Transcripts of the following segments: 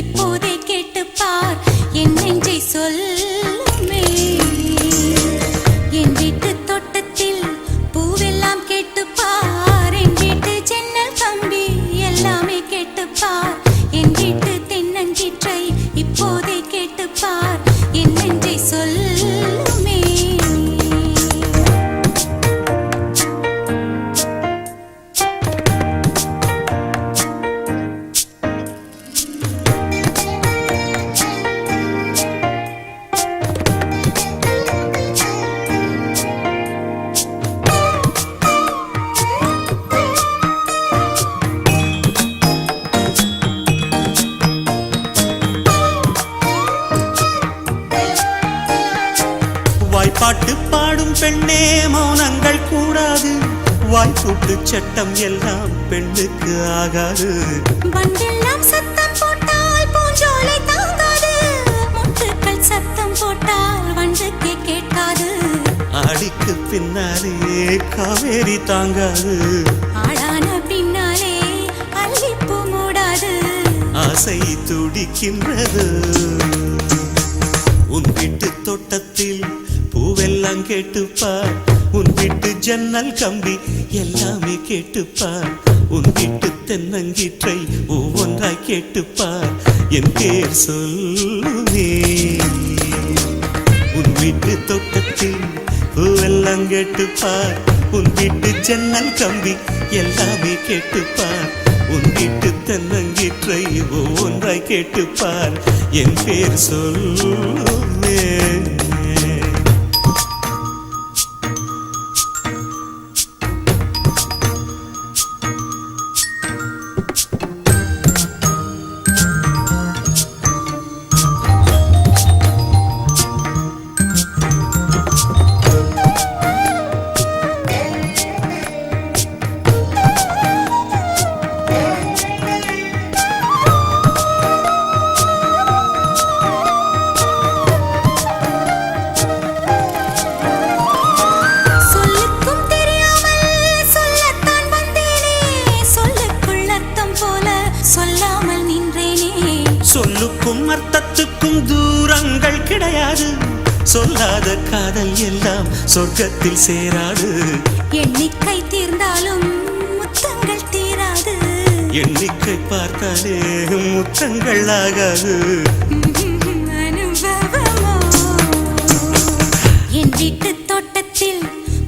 இப்போதே கேட்டுப்பார் என் நெஞ்சை சொல்லுமே. என் வீட்டு தோட்டத்தில் பூவெல்லாம் கேட்டுப்பார், என் வீட்டு ஜன்னல் கம்பி எல்லாமே கேட்டுப்பார், என் வீட்டு தென்னங்கீற்றை இப்போதே கேட்டுப்பார் என் நெஞ்சை சொல்லுமே. பாட்டு பாடும் பெண்ணே மௌனங்கள் கூடாது, வாய்ப்பூட்டு சட்டம் எல்லாம் பெண்ணுக்கு ஆகாது. வண்டெல்லாம் சத்தம் போட்டால் பூஞ்சோலை தாங்காது, முட்டுக்கள் சத்தம் போட்டால் வண்டுக்கே கேட்காது. ஆடிக்கு பின்னாலே காவேரி தாங்காது, ஆளான பின்னாலே அல்லிப்பூ மூடாது. ஆசை துடிக்கின்றது. உன் வீட்டு தோட்டத்தில் பூவெல்லாம் கேட்டுப்பார், உன் வீட்டு ஜன்னல் கம்பி எல்லாமே கேட்டுப்பார், உன் வீட்டு தென்னங்கீற்றை ஒவ்வொன்றாய் கேட்டுப்பார் என் பேர் சொல்லுமே. உன் வீட்டு தோட்டத்தில் பூவெல்லாம் கேட்டுப்பார், உன் வீட்டு ஜன்னல் கம்பி எல்லாமே கேட்டுப்பார், உன் வீட்டு தென்னங்கீற்றை ஒவ்வொன்றாய் கேட்டுப்பார் என் பேர் சொல்லுமே. சொல்லுக்கும் அர்த்தத்துக்கும் தூரங்கள் கிடையாது, சொல்லாத காதல் எல்லாம் சொர்க்கத்தில் சேராது. எண்ணிக்கை தீர்ந்தாலும் முத்தங்கள் தீராது, எண்ணிக்கை பார்த்தாலே முத்தங்கள் ஆகாது. அனுபவமோ. என் வீட்டு தோட்டத்தில்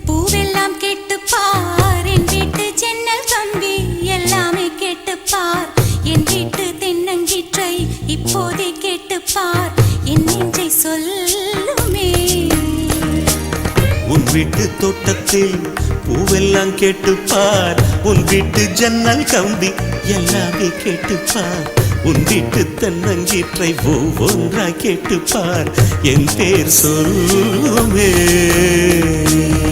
பூவெல்லாம் கேட்டுப்பார், என் வீட்டு ஜன்னல் கம்பி எல்லாமே கேட்டுப்பார், என் வீட்டு தென்னங்கீற்றை இப்போதே கேட்டுப்பார் என் நெஞ்சை சொல்லுமே. உன் வீட்டு தோட்டத்தில் பூவெல்லாம் கேட்டுப்பார், உன் வீட்டு ஜன்னல் கம்பி எல்லாமே கேட்டுப்பார், உன் வீட்டு தென்னங்கீற்றை ஒவ்வொன்றாய் கேட்டுப்பார் என் பேர் சொல்லுமே.